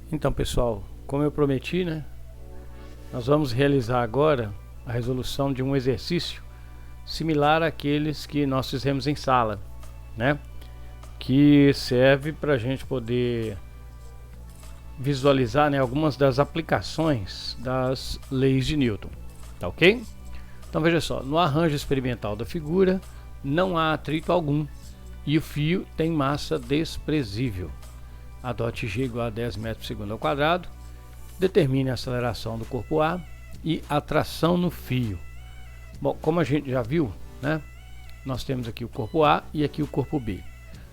Então, pessoal, como eu prometi, né, nós vamos realizar agora a resolução de um exercício similar àqueles que nós fizemos em sala, né, que serve para a gente poder visualizar, né, algumas das aplicações das leis de Newton, tá ok? Então veja só, no arranjo experimental da figura não há atrito algum e o fio tem massa desprezível. Adote g igual a 10 metros por segundo ao quadrado. Determine a aceleração do corpo A e a tração no fio. Bom, como a gente já viu, né, nós temos aqui o corpo A e aqui o corpo B.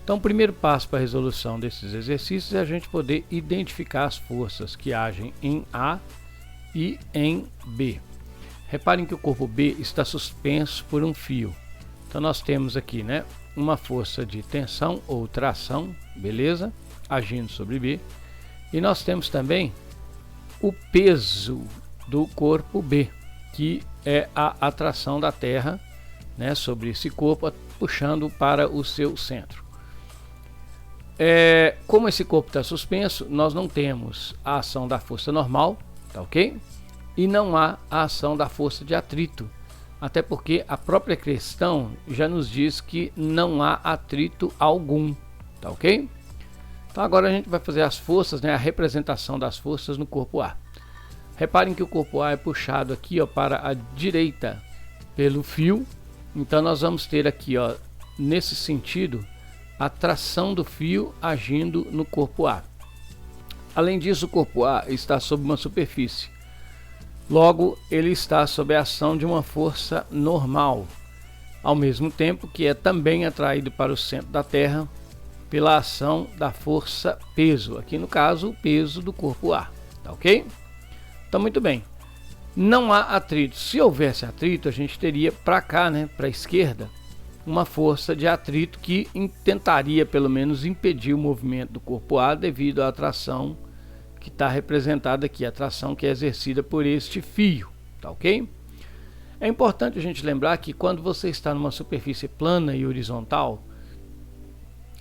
Então o primeiro passo para a resolução desses exercícios é a gente poder identificar as forças que agem em A e em B. Reparem que o corpo B está suspenso por um fio. Então nós temos aqui, né, uma força de tensão ou tração, beleza? Agindo sobre B. E nós temos também o peso do corpo B, que é a atração da Terra, né, sobre esse corpo, puxando para o seu centro. Como esse corpo está suspenso, nós não temos a ação da força normal, tá ok? E não há a ação da força de atrito, até porque a própria questão já nos diz que não há atrito algum, tá ok? Então agora a gente vai fazer as forças, né, a representação das forças no corpo A. Reparem que o corpo A é puxado aqui, ó, para a direita pelo fio. Então nós vamos ter aqui, ó, nesse sentido, a tração do fio agindo no corpo A. Além disso, o corpo A está sobre uma superfície. Logo, ele está sob a ação de uma força normal, ao mesmo tempo que é também atraído para o centro da Terra pela ação da força peso, aqui no caso o peso do corpo A, tá ok? Então muito bem, não há atrito. Se houvesse atrito, a gente teria para cá, né, para a esquerda, uma força de atrito que tentaria pelo menos impedir o movimento do corpo A devido à atração que está representada aqui, a atração que é exercida por este fio, tá ok? É importante a gente lembrar que quando você está numa superfície plana e horizontal,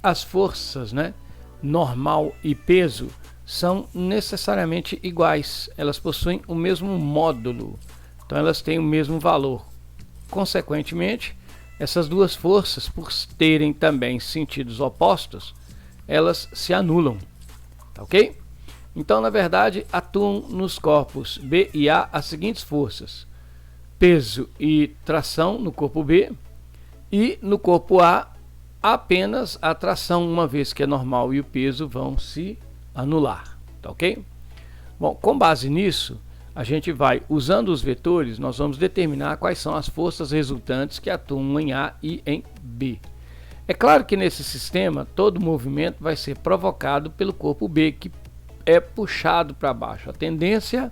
as forças, né, normal e peso, são necessariamente iguais. Elas possuem o mesmo módulo, então elas têm o mesmo valor. Consequentemente, essas duas forças, por terem também sentidos opostos, elas se anulam, tá ok? Então, na verdade, atuam nos corpos B e A as seguintes forças: peso e tração no corpo B, e no corpo A apenas a tração, uma vez que é normal e o peso vão se anular, tá ok? Bom, com base nisso, a gente vai, usando os vetores, nós vamos determinar quais são as forças resultantes que atuam em A e em B. É claro que nesse sistema, todo movimento vai ser provocado pelo corpo B, que é puxado para baixo. A tendência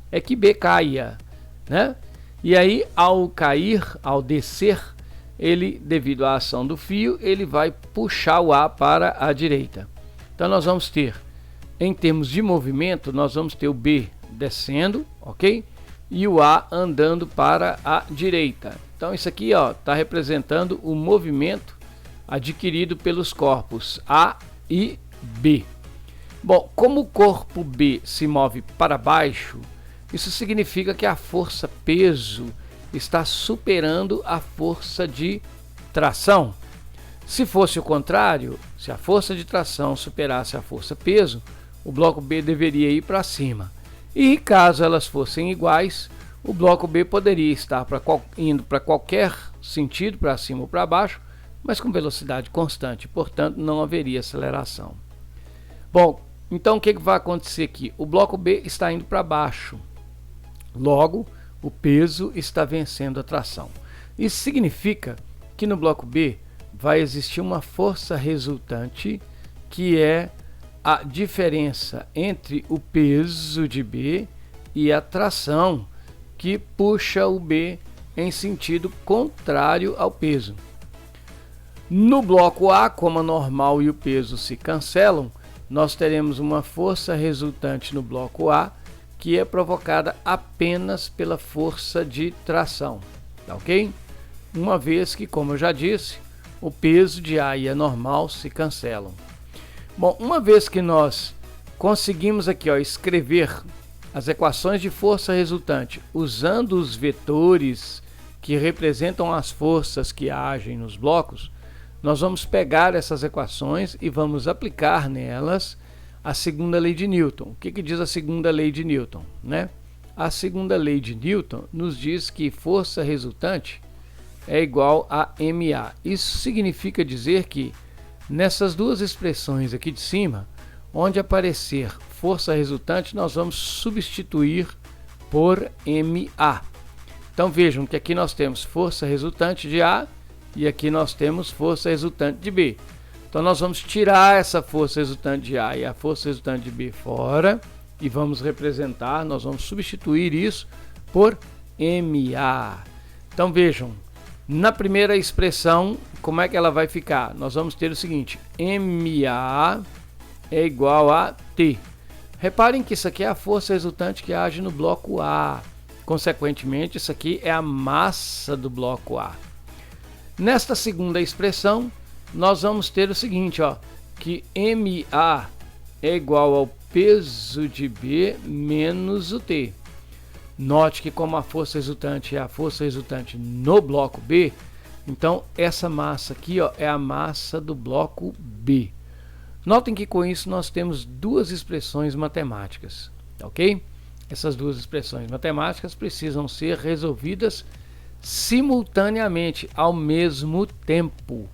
é que B caia, né? E aí, ao cair, ao descer, ele, devido à ação do fio, ele vai puxar o A para a direita. Então nós vamos ter, em termos de movimento, nós vamos ter o B descendo, ok? E o A andando para a direita. Então isso aqui, ó, está representando o movimento adquirido pelos corpos A e B. Bom, como o corpo B se move para baixo, isso significa que a força peso está superando a força de tração. Se fosse o contrário, se a força de tração superasse a força peso, o bloco B deveria ir para cima. E caso elas fossem iguais, o bloco B poderia estar indo para qualquer sentido, para cima ou para baixo, mas com velocidade constante, portanto não haveria aceleração. Bom, então o que vai acontecer aqui? O bloco B está indo para baixo, logo o peso está vencendo a tração. Isso significa que no bloco B vai existir uma força resultante, que é a diferença entre o peso de B e a tração que puxa o B em sentido contrário ao peso. No bloco A, como a normal e o peso se cancelam, nós teremos uma força resultante no bloco A que é provocada apenas pela força de tração, tá ok? Uma vez que, como eu já disse, o peso de A e a normal se cancelam. Bom, uma vez que nós conseguimos aqui, ó, escrever as equações de força resultante usando os vetores que representam as forças que agem nos blocos, nós vamos pegar essas equações e vamos aplicar nelas a segunda lei de Newton. O que diz a segunda lei de Newton, né? A segunda lei de Newton nos diz que força resultante é igual a MA. Isso significa dizer que nessas duas expressões aqui de cima, onde aparecer força resultante, nós vamos substituir por MA. Então vejam que aqui nós temos força resultante de A e aqui nós temos força resultante de B. Então nós vamos tirar essa força resultante de A e a força resultante de B fora e vamos representar, nós vamos substituir isso por MA. Então vejam, na primeira expressão, como é que ela vai ficar? Nós vamos ter o seguinte, MA é igual a T. Reparem que isso aqui é a força resultante que age no bloco A. Consequentemente, isso aqui é a massa do bloco A. Nesta segunda expressão, nós vamos ter o seguinte, ó, que MA é igual ao peso de B menos o T. Note que como a força resultante é a força resultante no bloco B, então essa massa aqui, ó, é a massa do bloco B. Notem que com isso nós temos duas expressões matemáticas, ok? Essas duas expressões matemáticas precisam ser resolvidas simultaneamente, ao mesmo tempo.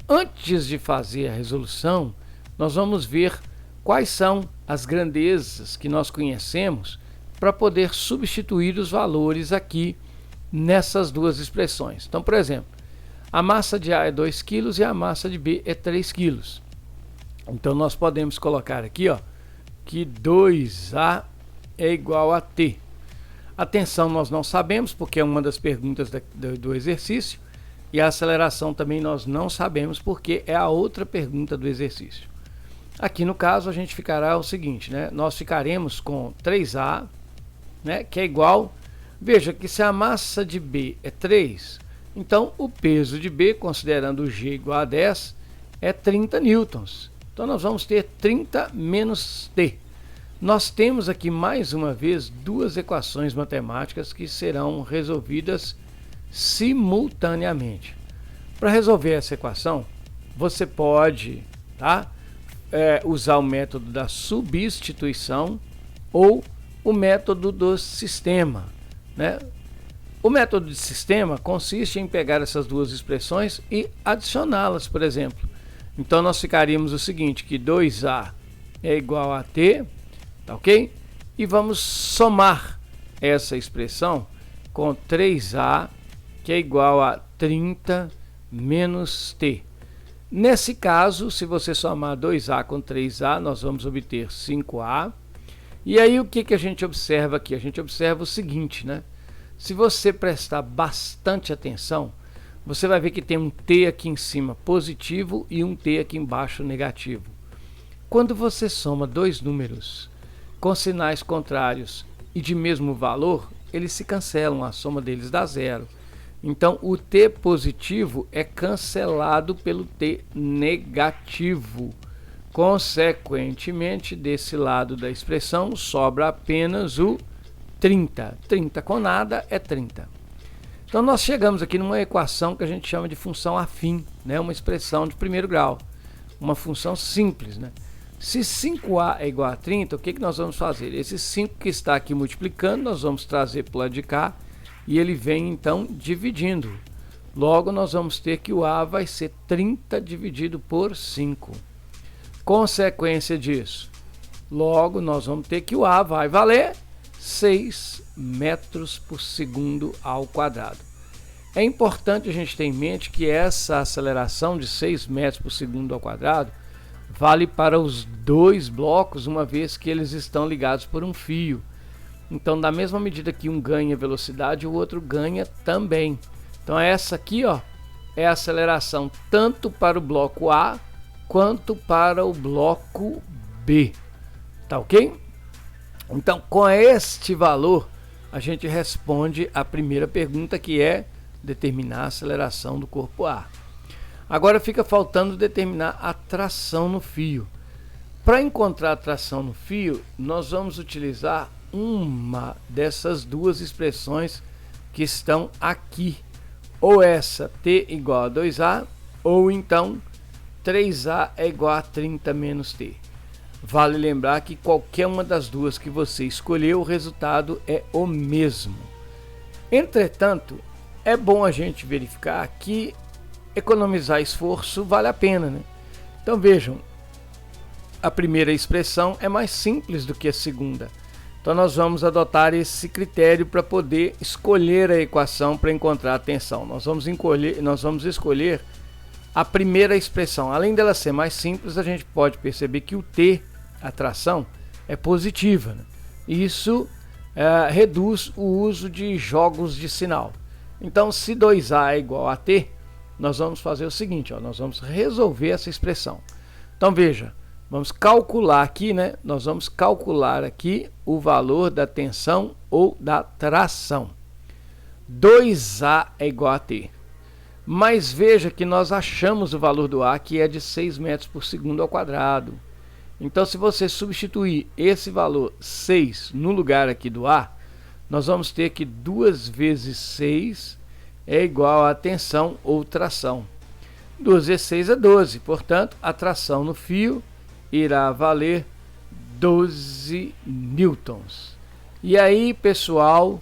Antes de fazer a resolução, nós vamos ver quais são as grandezas que nós conhecemos para poder substituir os valores aqui nessas duas expressões. Então, por exemplo, a massa de A é 2 kg e a massa de B é 3 kg. Então, nós podemos colocar aqui, ó, que 2A é igual a T. A tensão nós não sabemos, porque é uma das perguntas do exercício, e a aceleração também nós não sabemos, porque é a outra pergunta do exercício. Aqui no caso a gente ficará o seguinte, né? Nós ficaremos com 3A, né? Que é igual, veja que se a massa de B é 3, então o peso de B, considerando o G igual a 10, é 30 newtons. Então nós vamos ter 30 menos T. Nós temos aqui mais uma vez duas equações matemáticas que serão resolvidas simultaneamente. Para resolver essa equação, você pode, tá, usar o método da substituição ou o método do sistema, né? O método de sistema consiste em pegar essas duas expressões e adicioná-las, por exemplo. Então nós ficaríamos o seguinte, que 2A é igual a T, tá ok? E vamos somar essa expressão com 3A, que é igual a 30 menos T. Nesse caso, se você somar 2A com 3A, nós vamos obter 5A. E aí o que a gente observa aqui? A gente observa o seguinte, né? Se você prestar bastante atenção, você vai ver que tem um T aqui em cima positivo e um T aqui embaixo negativo. Quando você soma dois números com sinais contrários e de mesmo valor, eles se cancelam, a soma deles dá zero. Então o T positivo é cancelado pelo T negativo. Consequentemente, desse lado da expressão sobra apenas o 30. 30 com nada é 30. Então nós chegamos aqui numa equação que a gente chama de função afim, né? Uma expressão de primeiro grau, uma função simples, né? Se 5A é igual a 30, o que nós vamos fazer? Esse 5 que está aqui multiplicando, nós vamos trazer para o lado de cá e ele vem então dividindo. Logo nós vamos ter que o A vai ser 30 dividido por 5. Consequência disso, logo nós vamos ter que o A vai valer 6 metros por segundo ao quadrado. É importante a gente ter em mente que essa aceleração de 6 metros por segundo ao quadrado vale para os dois blocos, uma vez que eles estão ligados por um fio. Então, da mesma medida que um ganha velocidade, o outro ganha também. Então, essa aqui, ó, é a aceleração tanto para o bloco A quanto para o bloco B. Tá ok? Então, com este valor, a gente responde a primeira pergunta, que é determinar a aceleração do corpo A. Agora fica faltando determinar a tração no fio. Para encontrar a tração no fio, nós vamos utilizar uma dessas duas expressões que estão aqui. Ou essa T igual a 2A, ou então 3A é igual a 30 menos T. Vale lembrar que qualquer uma das duas que você escolher, o resultado é o mesmo. Entretanto, é bom a gente verificar que economizar esforço vale a pena, né? Então vejam, a primeira expressão é mais simples do que a segunda. Então nós vamos adotar esse critério para poder escolher a equação para encontrar a tensão. Nós vamos escolher a primeira expressão. Além dela ser mais simples, a gente pode perceber que o T, a tração, é positiva, né? Isso reduz o uso de jogos de sinal. Então, se 2A é igual a T, nós vamos fazer o seguinte, ó, nós vamos resolver essa expressão. Então veja, vamos calcular aqui, né? Nós vamos calcular aqui o valor da tensão ou da tração. 2A é igual a T. Mas veja que nós achamos o valor do A, que é de 6 metros por segundo ao quadrado. Então, se você substituir esse valor 6 no lugar aqui do A, nós vamos ter que 2 vezes 6 é igual a tensão ou tração. 2 vezes 6 é 12, portanto, a tração no fio irá valer 12 newtons. E aí, pessoal,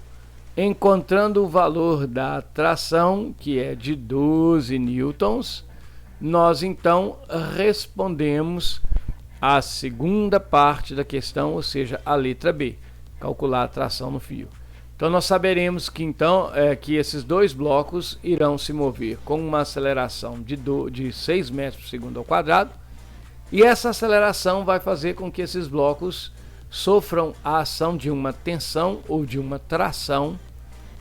encontrando o valor da tração, que é de 12 newtons, nós então respondemos a segunda parte da questão, ou seja, a letra B, calcular a tração no fio. Então nós saberemos que que esses dois blocos irão se mover com uma aceleração de 6 metros por segundo ao quadrado, e essa aceleração vai fazer com que esses blocos sofram a ação de uma tensão ou de uma tração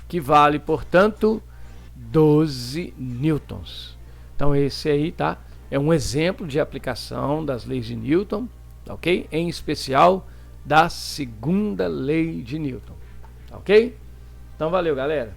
que vale, portanto, 12 newtons. Então esse aí, tá? É um exemplo de aplicação das leis de Newton, ok? Em especial da segunda lei de Newton, ok? Então valeu, galera.